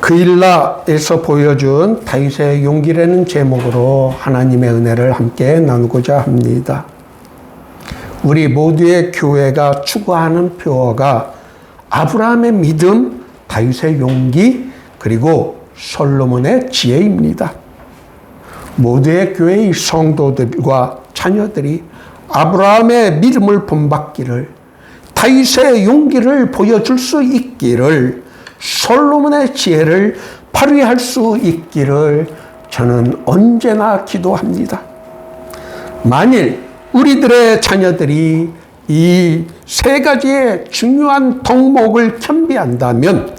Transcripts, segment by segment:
그일라에서 보여준 다윗의 용기라는 제목으로 하나님의 은혜를 함께 나누고자 합니다. 우리 모두의 교회가 추구하는 표어가 아브라함의 믿음, 다윗의 용기, 그리고 솔로몬의 지혜입니다. 모두의 교회의 성도들과 자녀들이 아브라함의 믿음을 본받기를, 다윗의 용기를 보여줄 수 있기를, 솔로몬의 지혜를 발휘할 수 있기를 저는 언제나 기도합니다. 만일 우리들의 자녀들이 이 세 가지의 중요한 덕목을 겸비한다면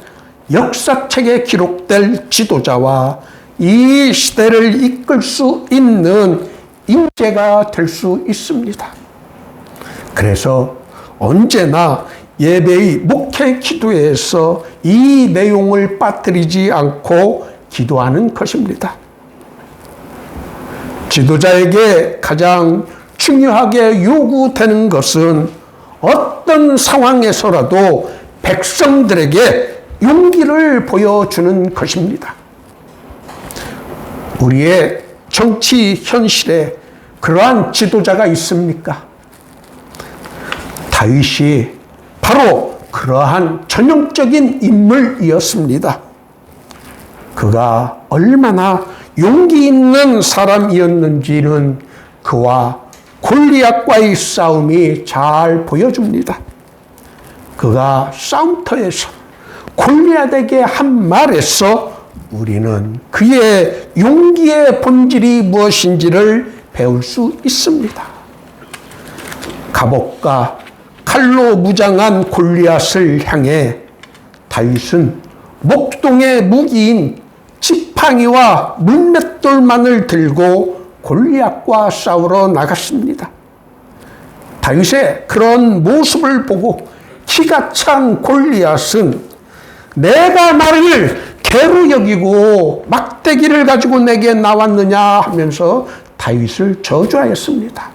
역사책에 기록될 지도자와 이 시대를 이끌 수 있는 인재가 될 수 있습니다. 그래서 언제나 예배의 목회 기도에서 이 내용을 빠뜨리지 않고 기도하는 것입니다. 지도자에게 가장 중요하게 요구되는 것은 어떤 상황에서라도 백성들에게 용기를 보여주는 것입니다. 우리의 정치 현실에 그러한 지도자가 있습니까? 다윗이 바로 그러한 전형적인 인물이었습니다. 그가 얼마나 용기 있는 사람이었는지는 그와 골리앗과의 싸움이 잘 보여줍니다. 그가 싸움터에서 골리앗에게 한 말에서 우리는 그의 용기의 본질이 무엇인지를 배울 수 있습니다. 갑옷과 칼로 무장한 골리앗을 향해 다윗은 목동의 무기인 지팡이와 물맷돌만을 들고 골리앗과 싸우러 나갔습니다. 다윗의 그런 모습을 보고 키가 찬 골리앗은 내가 나를 개로 여기고 막대기를 가지고 내게 나왔느냐 하면서 다윗을 저주하였습니다.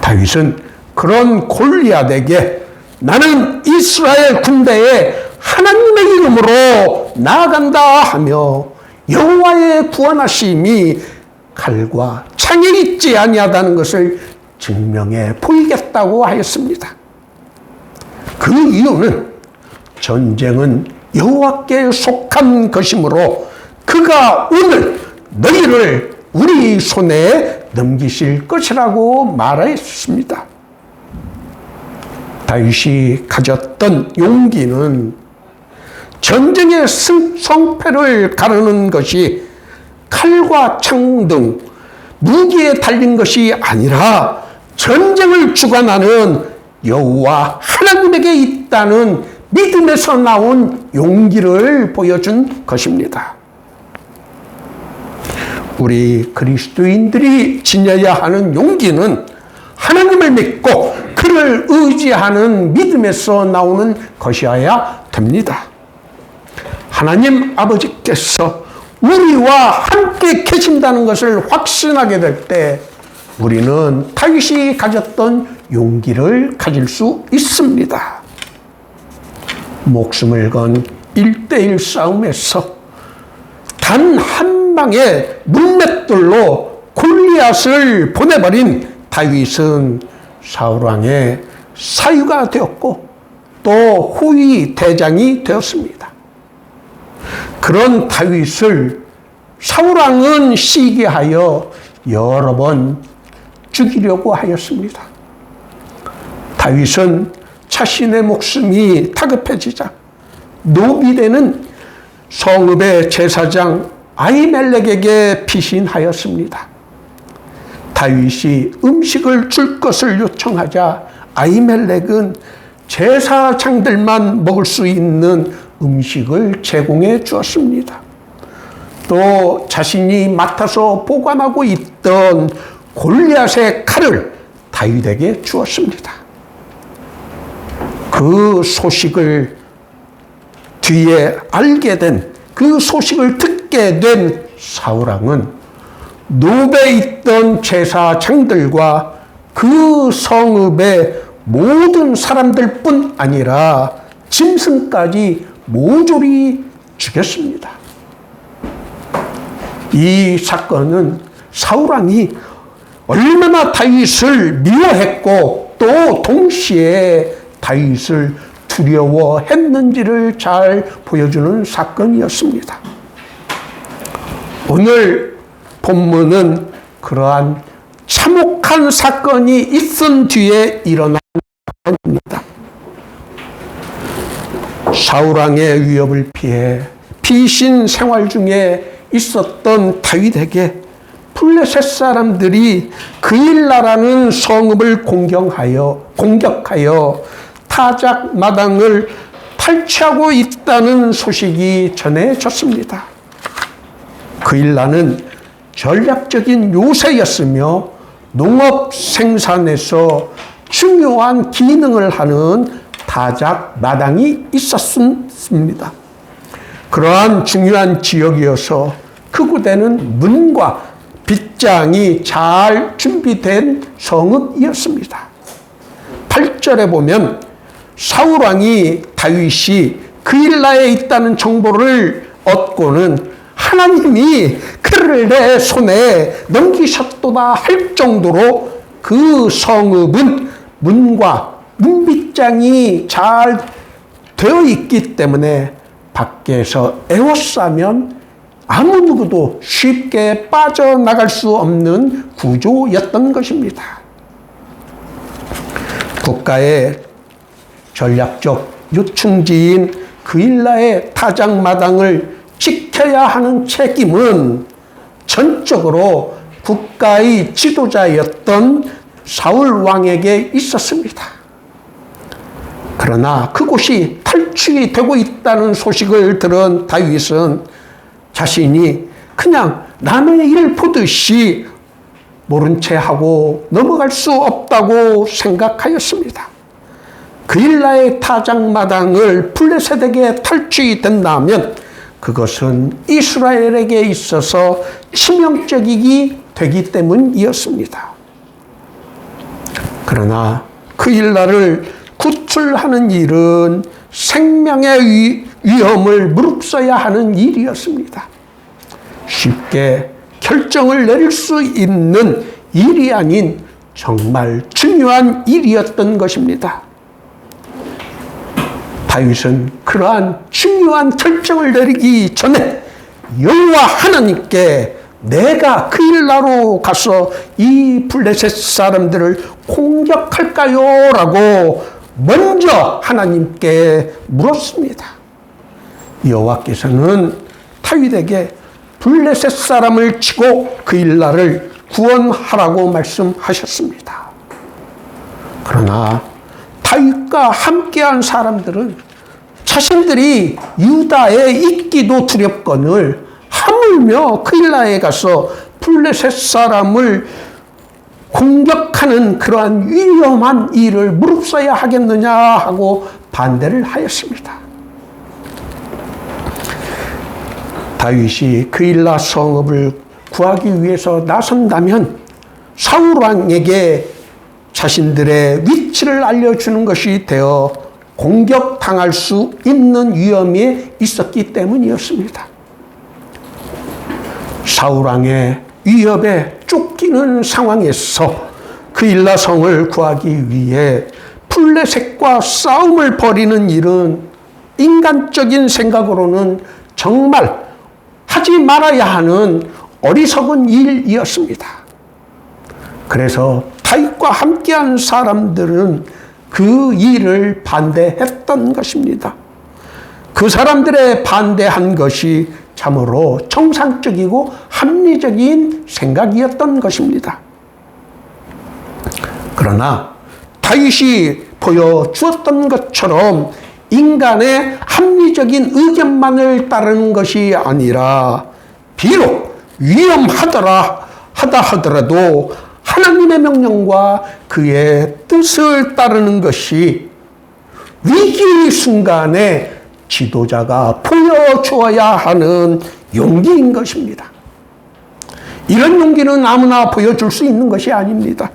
다윗은 그런 골리앗에게 나는 이스라엘 군대에 하나님의 이름으로 나아간다 하며 여호와의 구원하심이 칼과 창에 있지 아니하다는 것을 증명해 보이겠다고 하였습니다. 그 이유는 전쟁은 여호와께 속한 것이므로 그가 오늘 너희를 우리 손에 넘기실 것이라고 말하였습니다. 다윗이 가졌던 용기는 전쟁의 성패를 가르는 것이 칼과 창 등 무기에 달린 것이 아니라 전쟁을 주관하는 여호와 하나님에게 있다는 믿음에서 나온 용기를 보여준 것입니다. 우리 그리스도인들이 지녀야 하는 용기는 하나님을 믿고 그를 의지하는 믿음에서 나오는 것이어야 됩니다. 하나님 아버지께서 우리와 함께 계신다는 것을 확신하게 될 때 우리는 다윗이 가졌던 용기를 가질 수 있습니다. 목숨을 건 1대1 싸움에서 단 한 방의 물맷돌로 골리앗을 보내버린 다윗은 사울왕의 사유가 되었고 또 후위 대장이 되었습니다. 그런 다윗을 사울왕은 시기하여 여러 번 죽이려고 하였습니다. 다윗은 자신의 목숨이 다급해지자 노비되는 성읍의 제사장 아히멜렉에게 피신하였습니다. 다윗이 음식을 줄 것을 요청하자 아히멜렉은 제사장들만 먹을 수 있는 음식을 제공해 주었습니다. 또 자신이 맡아서 보관하고 있던 골리앗의 칼을 다윗에게 주었습니다. 그 소식을 뒤에 알게 된, 그 소식을 듣게 된 사울왕은 노베에 있던 제사장들과 그 성읍의 모든 사람들뿐 아니라 짐승까지 모조리 주겠습니다. 이 사건은 사울왕이 얼마나 다윗을 미워했고 또 동시에 다윗을 두려워했는지를 잘 보여주는 사건이었습니다. 오늘 본문은 그러한 참혹한 사건이 있은 뒤에 일어난 사건입니다. 사울왕의 위협을 피해 피신 생활 중에 있었던 다윗에게 블레셋 사람들이 그일라라는 성읍을 공격하여 타작 마당을 탈취하고 있다는 소식이 전해졌습니다. 그일라는 전략적인 요새였으며 농업 생산에서 중요한 기능을 하는 타작 마당이 있었습니다. 그러한 중요한 지역이어서 그곳에는 문과 빗장이 잘 준비된 성읍이었습니다. 8절에 보면 사울왕이 다윗이 그일라에 있다는 정보를 얻고는 하나님이 그를 내 손에 넘기셨도다 할 정도로 그 성읍은 문과 문빗장이 잘 되어 있기 때문에 밖에서 에워싸면 아무 누구도 쉽게 빠져나갈 수 없는 구조였던 것입니다. 국가의 전략적 요충지인 그일라의 타작마당을 지켜야 하는 책임은 전적으로 국가의 지도자였던 사울 왕에게 있었습니다. 그러나 그곳이 탈취되고 있다는 소식을 들은 다윗은 자신이 그냥 남의 일 보듯이 모른 채 하고 넘어갈 수 없다고 생각하였습니다. 그일라의 타작마당을 블레셋에게 탈취된다면 그것은 이스라엘에게 있어서 치명적이기 되기 때문이었습니다. 그러나 그일라를 구출하는 일은 생명의 위험을 무릅써야 하는 일이었습니다. 쉽게 결정을 내릴 수 있는 일이 아닌 정말 중요한 일이었던 것입니다. 다윗은 그러한 중요한 결정을 내리기 전에 여호와 하나님께 내가 그일라로 가서 이 블레셋 사람들을 공격할까요? 라고 먼저 하나님께 물었습니다. 여호와께서는 다윗에게 블레셋 사람을 치고 그일라를 구원하라고 말씀하셨습니다. 그러나 다윗과 함께한 사람들은 자신들이 유다에 있기도 두렵거늘 하물며 그일라에 가서 블레셋 사람을 공격하는 그러한 위험한 일을 무릅써야 하겠느냐 하고 반대를 하였습니다. 다윗이 그일라 성읍을 구하기 위해서 나선다면 사울 왕에게 자신들의 위치를 알려주는 것이 되어 공격당할 수 있는 위험이 있었기 때문이었습니다. 사울 왕의 위협에 쫓기는 상황에서 그일라 성을 구하기 위해 블레셋과 싸움을 벌이는 일은 인간적인 생각으로는 정말 하지 말아야 하는 어리석은 일이었습니다. 그래서 다윗과 함께한 사람들은 그 일을 반대했던 것입니다. 그 사람들의 반대한 것이 참으로 정상적이고 합리적인 생각이었던 것입니다. 그러나 다윗이 보여주었던 것처럼 인간의 합리적인 의견만을 따르는 것이 아니라 비록 위험하다 하더라도 하나님의 명령과 그의 뜻을 따르는 것이 위기의 순간에 지도자가 보여주어야 하는 용기인 것입니다. 이런 용기는 아무나 보여줄 수 있는 것이 아닙니다.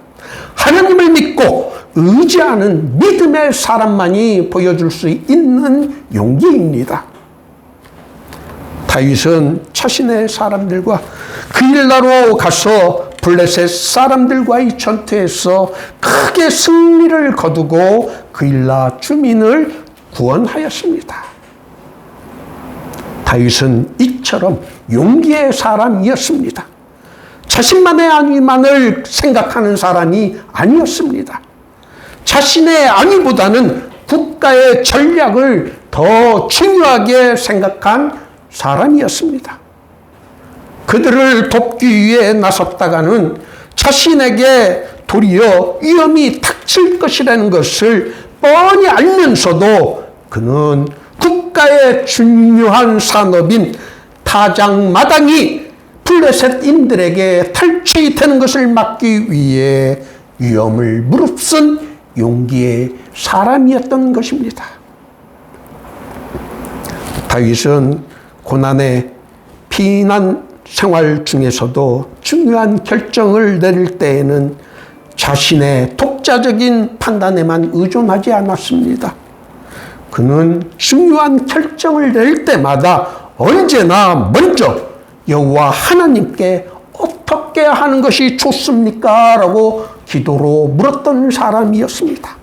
하나님을 믿고 의지하는 믿음의 사람만이 보여줄 수 있는 용기입니다. 다윗은 자신의 사람들과 그일라로 가서 블레셋 사람들과의 전투에서 크게 승리를 거두고 그일라 주민을 구원하였습니다. 다윗은 이처럼 용기의 사람이었습니다. 자신만의 안위만을 생각하는 사람이 아니었습니다. 자신의 안위보다는 국가의 전략을 더 중요하게 생각한 사람이었습니다. 그들을 돕기 위해 나섰다가는 자신에게 도리어 위험이 닥칠 것이라는 것을 뻔히 알면서도 그는 국가의 중요한 산업인 타작마당이 블레셋인들에게 탈취되는 것을 막기 위해 위험을 무릅쓴 용기의 사람이었던 것입니다. 다윗은 고난의 피난 생활 중에서도 중요한 결정을 내릴 때에는 자신의 독자적인 판단에만 의존하지 않았습니다. 그는 중요한 결정을 내릴 때마다 언제나 먼저 여호와 하나님께 어떻게 하는 것이 좋습니까? 라고 기도로 물었던 사람이었습니다.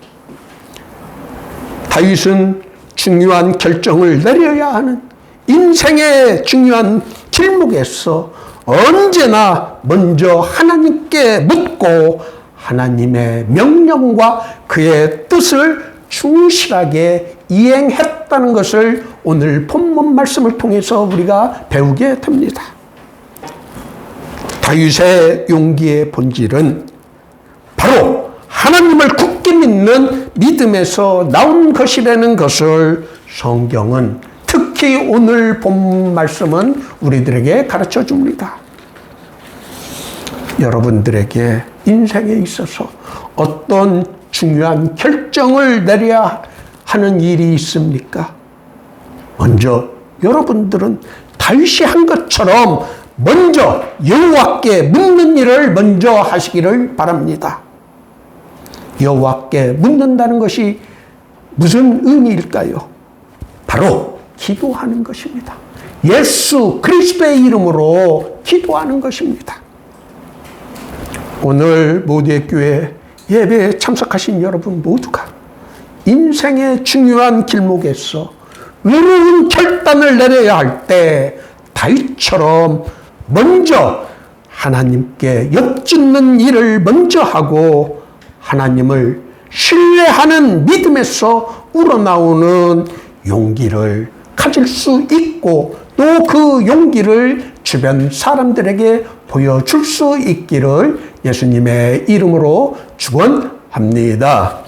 다윗은 중요한 결정을 내려야 하는 인생의 중요한 길목에서 언제나 먼저 하나님께 묻고 하나님의 명령과 그의 뜻을 충실하게 이행했다는 것을 오늘 본문 말씀을 통해서 우리가 배우게 됩니다. 다윗의 용기의 본질은 바로 하나님을 굳게 믿는 믿음에서 나온 것이라는 것을 성경은 특히 오늘 본 말씀은 우리들에게 가르쳐 줍니다. 여러분들에게 인생에 있어서 어떤 중요한 결정을 내려야 하는 일이 있습니까? 먼저 여러분들은 다윗이 한 것처럼 먼저 여호와께 묻는 일을 먼저 하시기를 바랍니다. 여호와께 묻는다는 것이 무슨 의미일까요? 바로 기도하는 것입니다. 예수 그리스도의 이름으로 기도하는 것입니다. 오늘 모두의 교회 예배에 참석하신 여러분 모두가 인생의 중요한 길목에서 외로운 결단을 내려야 할 때 다윗처럼 먼저 하나님께 엿짓는 일을 먼저 하고 하나님을 신뢰하는 믿음에서 우러나오는 용기를 가질 수 있고 또 그 용기를 주변 사람들에게 보여줄 수 있기를 예수님의 이름으로 축원합니다.